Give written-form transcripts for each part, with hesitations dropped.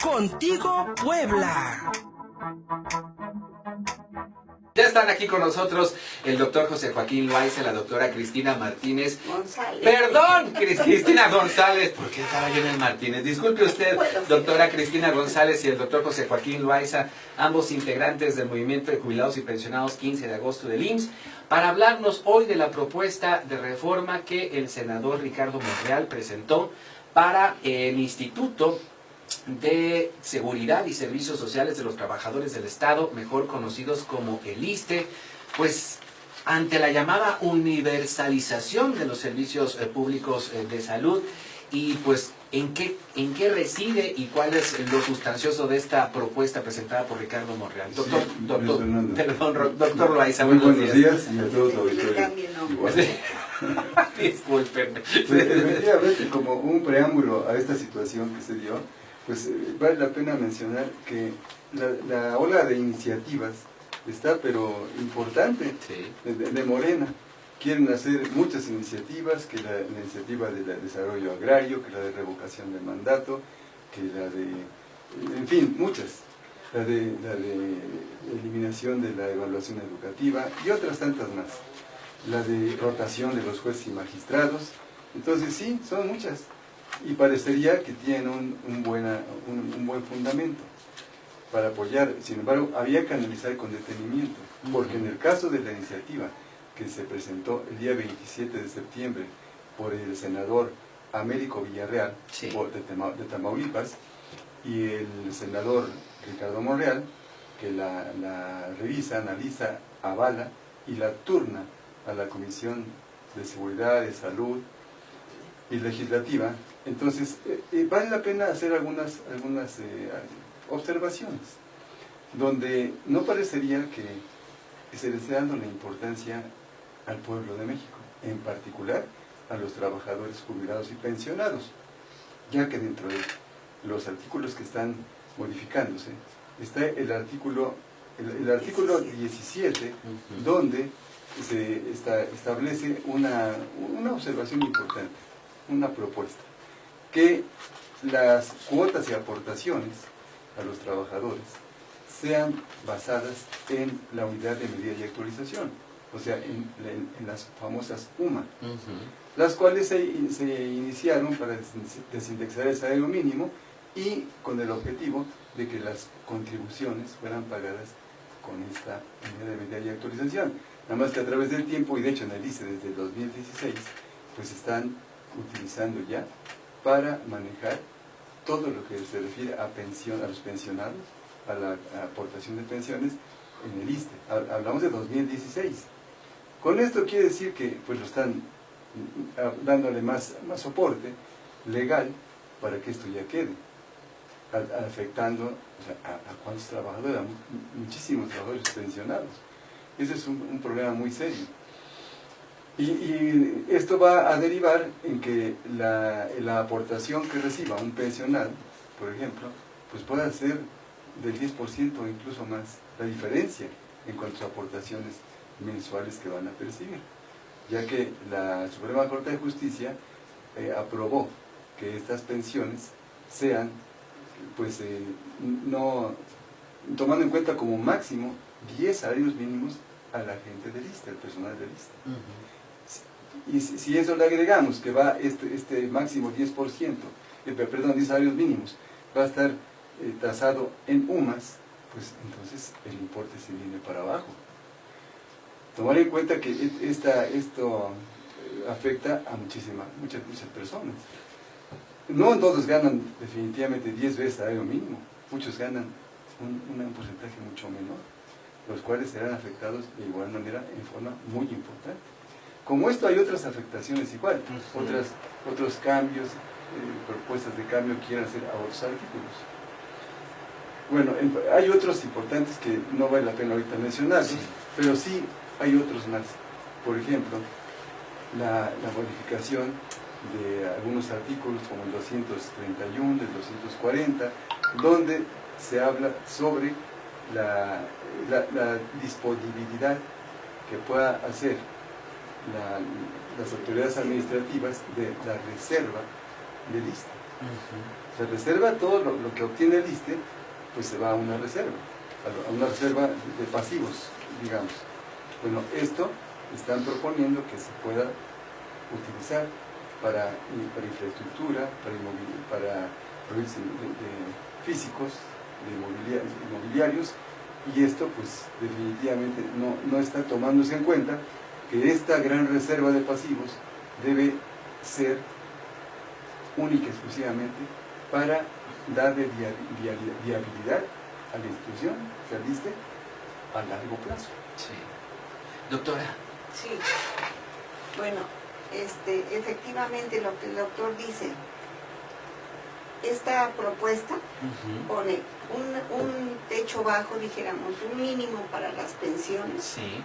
Contigo Puebla. Ya están aquí con nosotros el doctor José Joaquín Loaiza, la doctora Cristina Martínez. González. Perdón, Cristina González, porque estaba yo en el Martínez. Disculpe usted, doctora Cristina González y el doctor José Joaquín Loaiza, ambos integrantes del Movimiento de Jubilados y Pensionados 15 de agosto del IMSS, para hablarnos hoy de la propuesta de reforma que el senador Ricardo Monreal presentó para el Instituto de Seguridad y Servicios Sociales de los Trabajadores del Estado, mejor conocidos como el ISSSTE, pues ante la llamada universalización de los servicios públicos de salud. Y pues ¿en qué reside y cuál es lo sustancioso de esta propuesta presentada por Ricardo Monreal? Doctor, Sí, doctor Loaiza, muy buenos buenos días. días y a todos los auditores. Disculpen. Pues efectivamente, como un preámbulo a esta situación que se dio, pues vale la pena mencionar que la ola de iniciativas está pero importante, Sí. de Morena. Quieren hacer muchas iniciativas, que la iniciativa de desarrollo agrario, que la de revocación del mandato, que la de, en fin, muchas. La de eliminación de la evaluación educativa y otras tantas más. La de rotación de los jueces y magistrados. Entonces sí, son muchas. Y parecería que tienen un buen fundamento para apoyar. Sin embargo, había que analizar con detenimiento, porque en el caso de la iniciativa que se presentó el día 27 de septiembre por el senador Américo Villarreal, Sí, de Tamaulipas, y el senador Ricardo Monreal, que la revisa, analiza, avala y la turna a la Comisión de Seguridad, de Salud y Legislativa. Entonces, vale la pena hacer algunas observaciones, donde no parecería que se le esté dando la importancia al pueblo de México, en particular a los trabajadores jubilados y pensionados, ya que dentro de los artículos que están modificándose está el artículo 17, donde se establece una observación importante, una propuesta, que las cuotas y aportaciones a los trabajadores sean basadas en la unidad de medida y actualización, o sea, en las famosas UMA, las cuales se iniciaron para desindexar el salario mínimo y con el objetivo de que las contribuciones fueran pagadas con esta unidad de medida y actualización. Nada más que a través del tiempo, y de hecho en el ISSSTE desde el 2016, pues están utilizando ya para manejar todo lo que se refiere a pensión, a los pensionados, a la aportación de pensiones en el ISSSTE. Hablamos de 2016. Con esto quiere decir que pues lo están dándole más soporte legal para que esto ya quede, afectando a cuántos trabajadores, a muchísimos trabajadores pensionados. Ese es un problema muy serio. Y esto va a derivar en que la aportación que reciba un pensionado, por ejemplo, pues pueda ser del 10% o incluso más, la diferencia en cuanto a aportaciones mensuales que van a percibir, ya que la Suprema Corte de Justicia aprobó que estas pensiones sean, pues, no tomando en cuenta como máximo 10 salarios mínimos a la gente del ISSSTE, al personal del ISSSTE. Y si eso le agregamos que va este máximo 10%, 10 salarios mínimos, va a estar tasado en UMAS, pues entonces el importe se viene para abajo. Tomar en cuenta que esto afecta a muchas personas. No todos ganan definitivamente 10 veces salario mínimo, muchos ganan un porcentaje mucho menor, los cuales serán afectados de igual manera en forma muy importante. Como esto hay otras afectaciones igual, otros cambios, propuestas de cambio quieren hacer a otros artículos. Bueno, hay otros importantes que no vale la pena ahorita mencionarlos, pero sí hay otros más. Por ejemplo, la modificación de algunos artículos como el 231, el 240, donde se habla sobre la disponibilidad que pueda hacer las autoridades administrativas de la reserva del ISSSTE. Se reserva todo lo que obtiene el ISSSTE, pues se va a una reserva de pasivos, digamos. Bueno, esto están proponiendo que se pueda utilizar para infraestructura, para proyectos físicos, de inmobiliarios, y esto pues definitivamente no está tomándose en cuenta que esta gran reserva de pasivos debe ser única y exclusivamente para darle viabilidad a la institución, al ISSSTE, a largo plazo. Sí. Doctora. Sí. Bueno, efectivamente lo que el doctor dice, esta propuesta pone un techo bajo, dijéramos, un mínimo para las pensiones. Sí.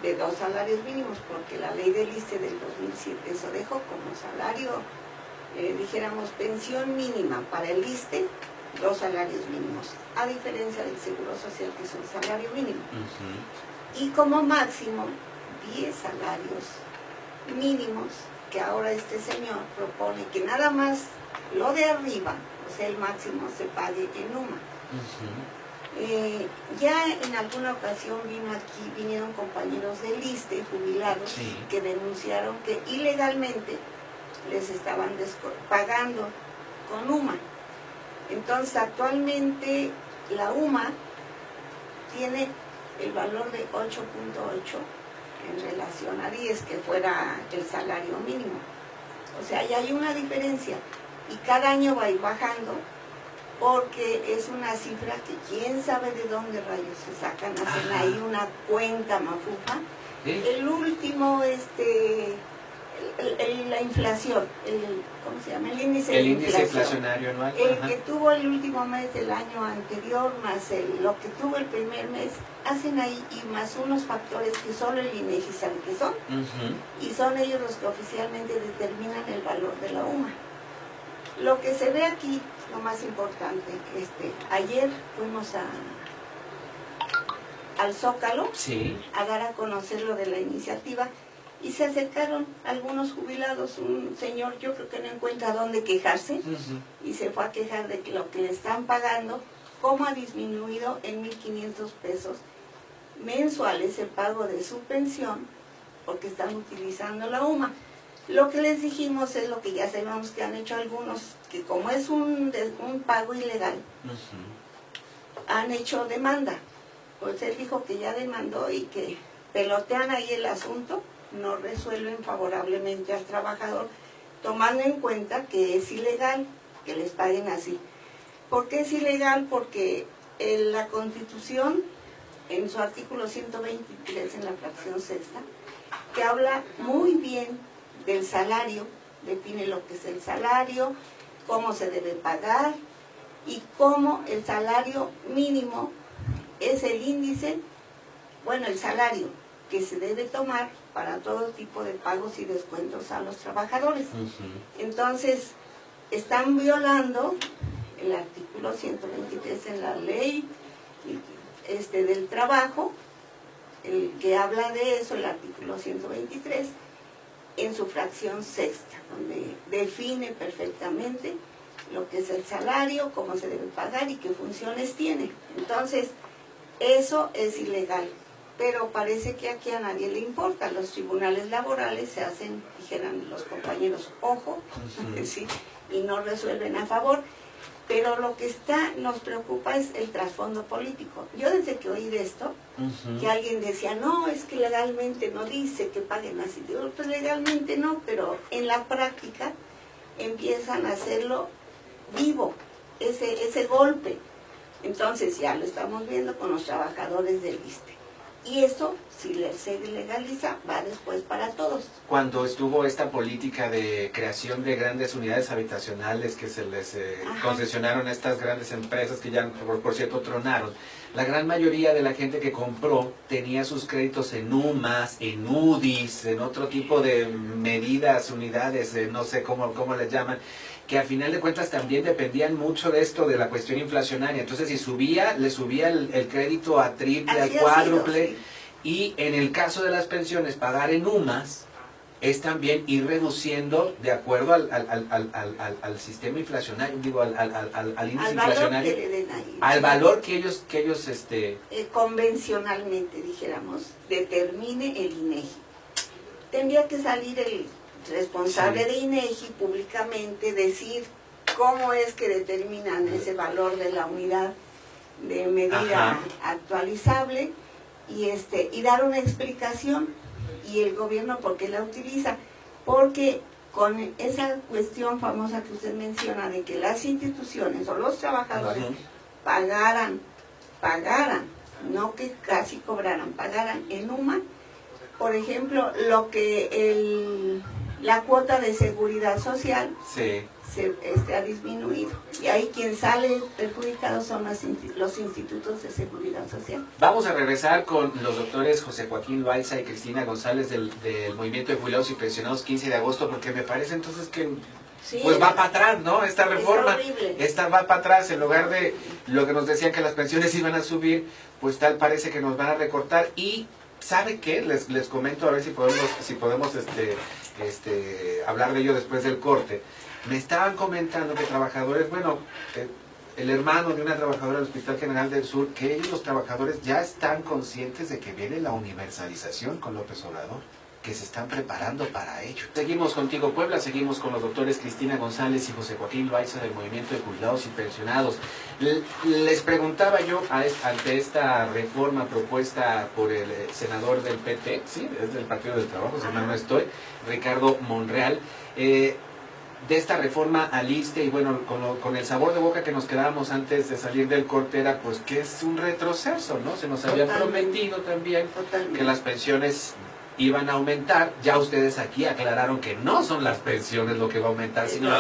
De 2 salarios mínimos, porque la ley del ISSSTE del 2007 eso dejó como salario, dijéramos, pensión mínima para el ISSSTE, 2 salarios mínimos, a diferencia del Seguro Social, que es un salario mínimo. Y como máximo, 10 salarios mínimos, que ahora este señor propone que nada más lo de arriba, o sea, el máximo, se pague en UMA. Ya en alguna ocasión vinieron compañeros del ISSSTE jubilados, sí, que denunciaron que ilegalmente les estaban pagando con UMA. Entonces actualmente la UMA tiene el valor de 8.8 en relación a 10, que fuera el salario mínimo. O sea, ya hay una diferencia y cada año va a ir bajando, porque es una cifra que quién sabe de dónde rayos se sacan, hacen ahí una cuenta mafufa. El último, la inflación, ¿cómo se llama? El índice inflacionario anual. El que tuvo el último mes del año anterior, más lo que tuvo el primer mes, hacen ahí, y más unos factores que solo el INEGI sabe que son, y son ellos los que oficialmente determinan el valor de la UMA. Lo que se ve aquí, lo más importante, ayer fuimos al Zócalo, sí, a dar a conocer lo de la iniciativa, y se acercaron algunos jubilados, un señor, yo creo que no encuentra dónde quejarse, y se fue a quejar de que lo que le están pagando, cómo ha disminuido en 1.500 pesos mensuales el pago de su pensión, porque están utilizando la UMA. Lo que les dijimos es lo que ya sabemos que han hecho algunos, que como es un pago ilegal, han hecho demanda. Pues él dijo que ya demandó y que pelotean ahí el asunto, no resuelven favorablemente al trabajador, tomando en cuenta que es ilegal que les paguen así. ¿Por qué es ilegal? Porque la Constitución, en su artículo 123, en la fracción sexta, que habla muy bien del salario, define lo que es el salario, cómo se debe pagar, y cómo el salario mínimo es el índice, bueno, el salario que se debe tomar para todo tipo de pagos y descuentos a los trabajadores. Entonces, están violando el artículo 123 en la ley del trabajo, el que habla de eso, el artículo 123, en su fracción sexta, donde define perfectamente lo que es el salario, cómo se debe pagar y qué funciones tiene. Entonces, eso es ilegal, pero parece que aquí a nadie le importa. Los tribunales laborales se hacen, dijeran los compañeros, ojo, ¿sí? Y no resuelven a favor. Pero lo que nos preocupa es el trasfondo político. Yo desde que oí de esto, que alguien decía, no, es que legalmente no dice que paguen así. Digo, pues legalmente no, pero en la práctica empiezan a hacerlo vivo, ese golpe. Entonces ya lo estamos viendo con los trabajadores del ISSSTE. Y eso, si se legaliza, va después para todos. Cuando estuvo esta política de creación de grandes unidades habitacionales que se les concesionaron a estas grandes empresas que ya, por cierto, tronaron, la gran mayoría de la gente que compró tenía sus créditos en UMAS, en UDIs, en otro tipo de medidas, unidades, no sé cómo les llaman, que a final de cuentas también dependían mucho de esto, de la cuestión inflacionaria. Entonces, si le subía el crédito a triple, al cuádruple, sí. Y en el caso de las pensiones, pagar en UMAS, es también ir reduciendo de acuerdo al sistema inflacionario, digo, al índice inflacionario, al valor que ellos convencionalmente, dijéramos, determine el INEGI. Tendría que salir el responsable de INEGI públicamente, decir cómo es que determinan ese valor de la unidad de medida actualizable y dar una explicación, y el gobierno por qué la utiliza, porque con esa cuestión famosa que usted menciona de que las instituciones o los trabajadores pagaran, no que casi cobraran, pagaran en UMA, por ejemplo, lo que la cuota de seguridad social se ha disminuido. Y ahí quien sale perjudicado son los institutos de seguridad social. Vamos a regresar con los doctores José Joaquín Loaiza y Cristina González del Movimiento de Jubilados y Pensionados 15 de agosto, porque me parece entonces que pues va para atrás, ¿no? Esta reforma, esta va para atrás, en lugar de lo que nos decían que las pensiones iban a subir, pues tal parece que nos van a recortar. Y ¿sabe qué? Les comento a ver si podemos hablar de ello después del corte. Me estaban comentando que trabajadores, el hermano de una trabajadora del Hospital General del Sur, que ellos los trabajadores ya están conscientes de que viene la universalización con López Obrador, que se están preparando para ello. Seguimos contigo, Puebla, seguimos con los doctores Cristina González y José Joaquín Loaiza del Movimiento de Jubilados y Pensionados. Les preguntaba yo ante esta reforma propuesta por el senador del PT, sí, es del Partido del Trabajo, si mal no estoy, Ricardo Monreal, de esta reforma al ISSSTE, y bueno, con el sabor de boca que nos quedábamos antes de salir del corte era pues que es un retroceso, ¿no? Se nos había prometido también que las pensiones iban a aumentar. Ya ustedes aquí aclararon que no son las pensiones lo que va a aumentar, sino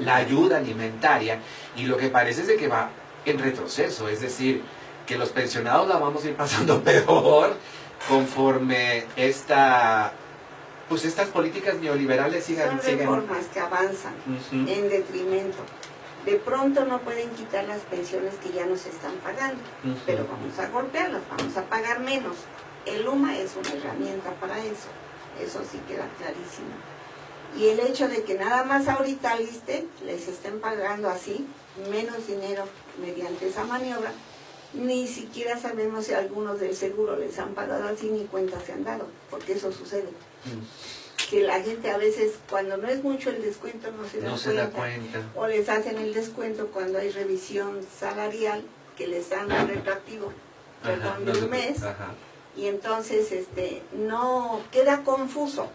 la ayuda alimentaria, y lo que parece es de que va en retroceso, es decir, que los pensionados la vamos a ir pasando peor conforme pues estas políticas neoliberales siguen. Son reformas que avanzan en detrimento. De pronto no pueden quitar las pensiones que ya nos están pagando, pero vamos a golpearlas, vamos a pagar menos. El UMA es una herramienta para eso sí queda clarísimo. Y el hecho de que nada más ahorita al ISSSTE les estén pagando así, menos dinero mediante esa maniobra, ni siquiera sabemos si algunos del seguro les han pagado así, ni cuenta se han dado, porque eso sucede. Que la gente a veces, cuando no es mucho el descuento, no se da cuenta, o les hacen el descuento cuando hay revisión salarial, que les dan un retroactivo, de un mes, y entonces no queda confuso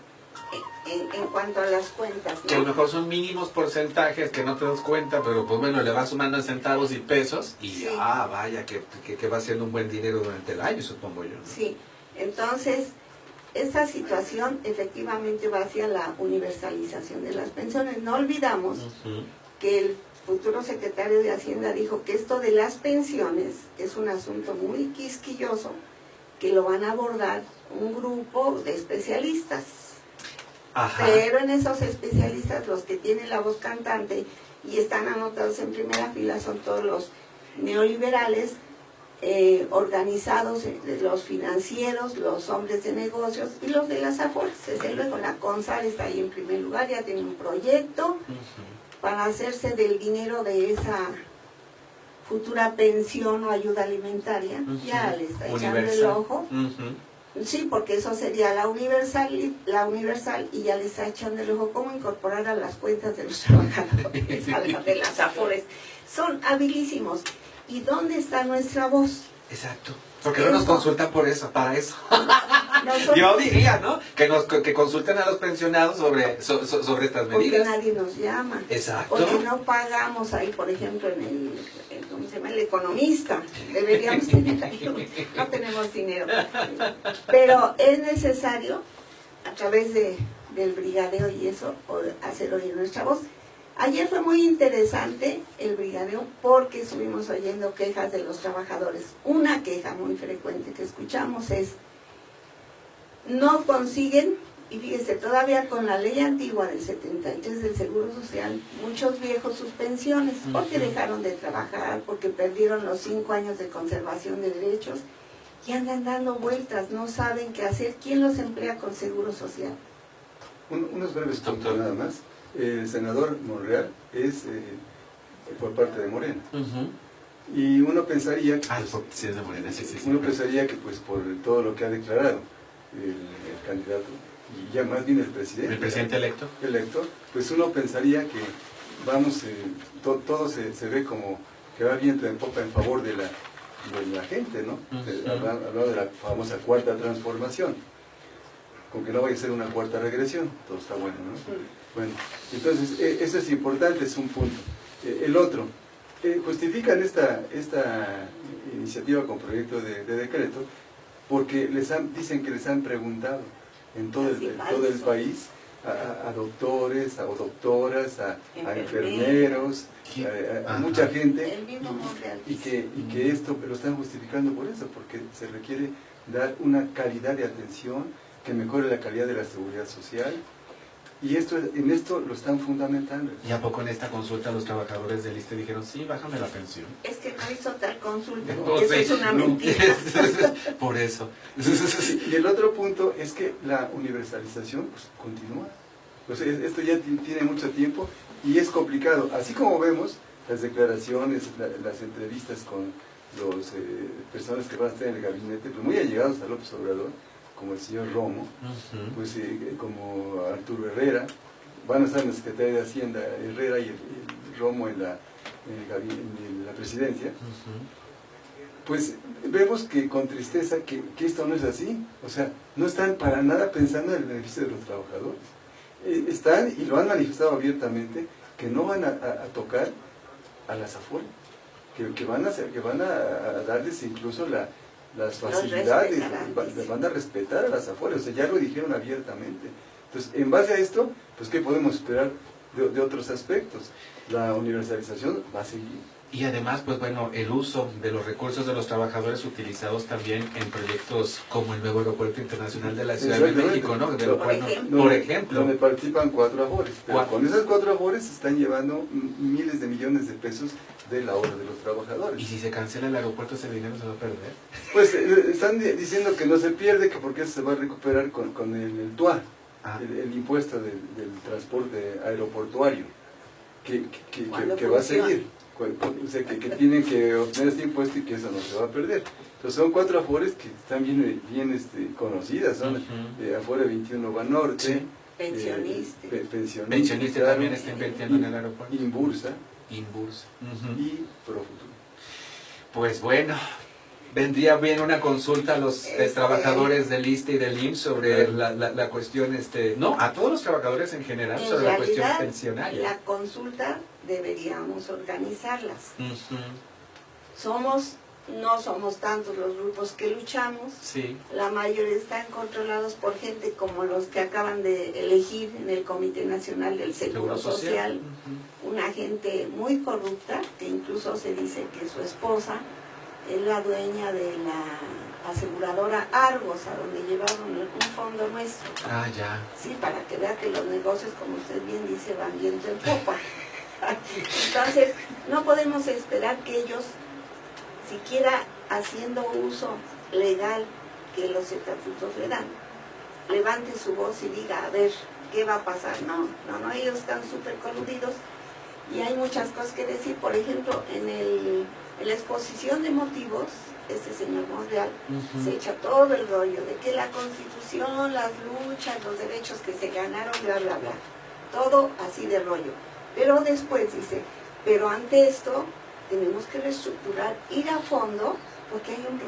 en cuanto a las cuentas, ¿no? Que a lo mejor son mínimos porcentajes que no te das cuenta, pero pues bueno, le vas sumando en centavos y pesos, y vaya, que va siendo un buen dinero durante el año, supongo yo, ¿no? Sí, entonces esta situación efectivamente va hacia la universalización de las pensiones. No olvidamos que el futuro secretario de Hacienda dijo que esto de las pensiones es un asunto muy quisquilloso, que lo van a abordar un grupo de especialistas. Pero en esos especialistas, los que tienen la voz cantante y están anotados en primera fila son todos los neoliberales, organizados, los financieros, los hombres de negocios y los de las AFORES. Desde luego la CONSAL está ahí en primer lugar, ya tiene un proyecto para hacerse del dinero de esa futura pensión o ayuda alimentaria. Ya le está echando el ojo. Sí, porque eso sería la universal, y ya le está echando el ojo cómo incorporar a las cuentas de los trabajadores, a las de las AFORES. Son habilísimos. ¿Y dónde está nuestra voz? Exacto. Porque no nos consultan para eso. Yo diría, ¿no? Que consulten a los pensionados sobre estas medidas. Porque nadie nos llama. Exacto. Porque no pagamos ahí, por ejemplo, ¿cómo se llama? El Economista. Deberíamos tener ahí, no tenemos dinero. Pero es necesario, a través del brigadeo y eso, hacer oír nuestra voz. Ayer fue muy interesante el brigadeo porque estuvimos oyendo quejas de los trabajadores. Una queja muy frecuente que escuchamos es: no consiguen, y fíjese, todavía con la ley antigua del 73 del Seguro Social, muchos viejos sus pensiones, porque dejaron de trabajar, porque perdieron los 5 años de conservación de derechos, y andan dando vueltas, no saben qué hacer. ¿Quién los emplea con Seguro Social? Unos breves puntos nada más. El senador Monreal es por parte de Morena. Y uno pensaría que, sí es de Morena, sí. Uno pensaría que pues por todo lo que ha declarado el candidato, y ya más bien el presidente electo, pues uno pensaría que vamos, todo se ve como que va viento en popa en favor de la gente, ¿no? Hablando de la famosa cuarta transformación, con que no vaya a ser una cuarta regresión, todo está bueno, ¿no? Bueno, entonces eso es importante, es un punto. El otro, justifican esta iniciativa con proyecto de decreto porque dicen que les han preguntado en todo el país a doctores, o doctoras, a enfermeros, a mucha gente, y que esto lo están justificando por eso, porque se requiere dar una calidad de atención que mejore la calidad de la seguridad social. Y en esto lo están fundamentando. ¿Y a poco en esta consulta los trabajadores del ISSSTE dijeron, sí, bájame la pensión? Es que no hizo tal consulta, eso es una mentira. Por eso. Y el otro punto es que la universalización pues, continúa. Pues esto ya tiene mucho tiempo y es complicado. Así como vemos las declaraciones, las entrevistas con las personas que van a estar en el gabinete, pues muy allegados a López Obrador, como el señor Romo, pues como Arturo Herrera, van a estar en la Secretaría de Hacienda Herrera y el Romo en la presidencia, pues vemos que con tristeza que esto no es así, o sea, no están para nada pensando en el beneficio de los trabajadores. Están, y lo han manifestado abiertamente, que no van a tocar a las Afore, que van a darles incluso las facilidades, van a respetar a las Afore, o sea, ya lo dijeron abiertamente. Entonces, en base a esto, pues, ¿qué podemos esperar de otros aspectos? La universalización va a seguir. Y además, pues bueno, el uso de los recursos de los trabajadores utilizados también en proyectos como el nuevo aeropuerto internacional de la Ciudad de México, ¿no? Por ejemplo. Donde participan 4 Afores. Pero con esas 4 Afores se están llevando miles de millones de pesos del ahorro de los trabajadores. ¿Y si se cancela el aeropuerto, ese dinero se va a perder? Pues están diciendo que no se pierde, que porque eso se va a recuperar con el TUA, el impuesto del transporte aeroportuario, que va a seguir. O sea, que tienen que obtener este impuesto y que eso no se va a perder. Entonces son 4 Afores que están bien conocidas, son Afore 21 Banorte, Pensionista también está invirtiendo en el aeropuerto. Inbursa. Y Profuturo. Pues bueno, vendría bien una consulta a los trabajadores del ISSSTE y del IMSS sobre la cuestión, no, a todos los trabajadores en general, sobre la cuestión pensionaria. La consulta deberíamos organizarlas. No somos tantos los grupos que luchamos, la mayoría están controlados por gente como los que acaban de elegir en el Comité Nacional del Seguro Social, una gente muy corrupta, que incluso se dice que su esposa es la dueña de la aseguradora Argos, a donde llevaron un fondo nuestro. Sí, para que vea que los negocios, como usted bien dice, van viento en popa. Entonces, no podemos esperar que ellos, siquiera haciendo uso legal que los estatutos le dan, levante su voz y diga, a ver, ¿qué va a pasar? No, ellos están súper coludidos y hay muchas cosas que decir. Por ejemplo, en la exposición de motivos, este señor Monreal se echa todo el rollo de que la Constitución, las luchas, los derechos que se ganaron, bla, bla, bla. Todo así de rollo. Pero después dice, pero ante esto tenemos que reestructurar, ir a fondo, porque hay un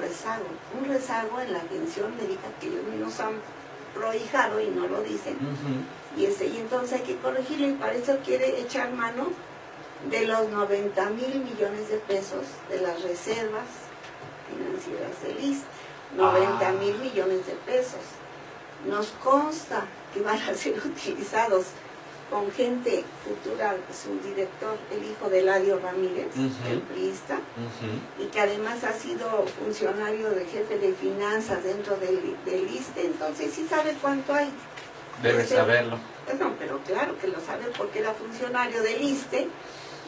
rezago en la atención médica que ellos nos han prohijado y no lo dicen. Y entonces hay que corregirlo, y para eso quiere echar mano de los 90,000 millones de pesos de las reservas financieras del ISSSTE. 90,000 millones de pesos. Nos consta que van a ser utilizados con gente futura, su director, el hijo de Eladio Ramírez, el priista, y que además ha sido funcionario de jefe de finanzas dentro del ISSSTE, entonces sí sabe cuánto hay. Debe saberlo. No, pero claro que lo sabe porque era funcionario del ISSSTE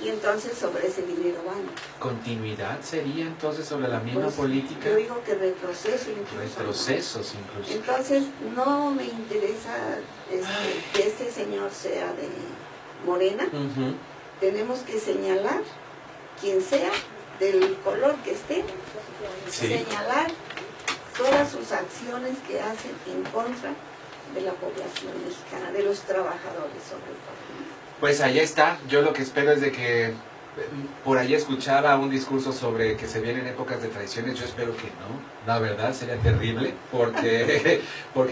y entonces sobre ese dinero van. ¿Continuidad sería entonces sobre la misma Pues, política? Yo digo que retroceso incluso. Retrocesos incluso. Entonces no me interesa que este señor sea de Morena. Tenemos que señalar quien sea, del color que esté, señalar todas sus acciones que hacen en contra de la población mexicana, de los trabajadores sobre todo. Pues allá está. Yo lo que espero es de que por ahí escuchaba un discurso sobre que se vienen épocas de traiciones. Yo espero que no. La verdad sería terrible porque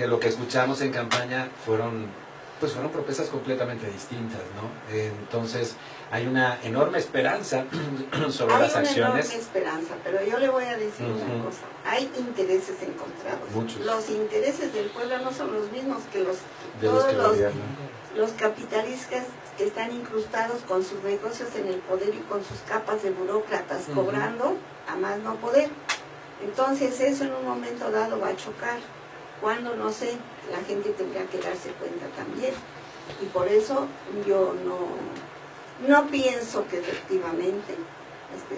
lo que escuchamos en campaña fueron propuestas completamente distintas, ¿no? Entonces hay una enorme esperanza sobre las acciones. Hay una enorme esperanza, pero yo le voy a decir una cosa. Hay intereses encontrados. Muchos. Los intereses del pueblo no son los mismos que los capitalistas que están incrustados con sus negocios en el poder y con sus capas de burócratas cobrando a más no poder. Entonces eso en un momento dado va a chocar. Cuando no sé, la gente tendrá que darse cuenta también. Y por eso yo no pienso que efectivamente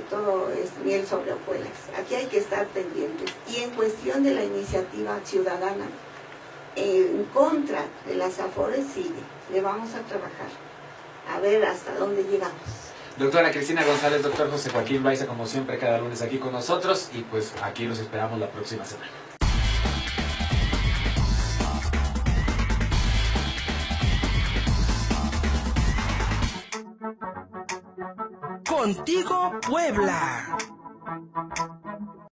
todo es miel sobre hojuelas. Aquí hay que estar pendientes. Y en cuestión de la iniciativa ciudadana, en contra de las Afores, sigue. Le vamos a trabajar. A ver hasta dónde llegamos. Doctora Cristina González, doctor José Joaquín Loaiza, como siempre, cada lunes aquí con nosotros. Y pues aquí los esperamos la próxima semana. Contigo Puebla.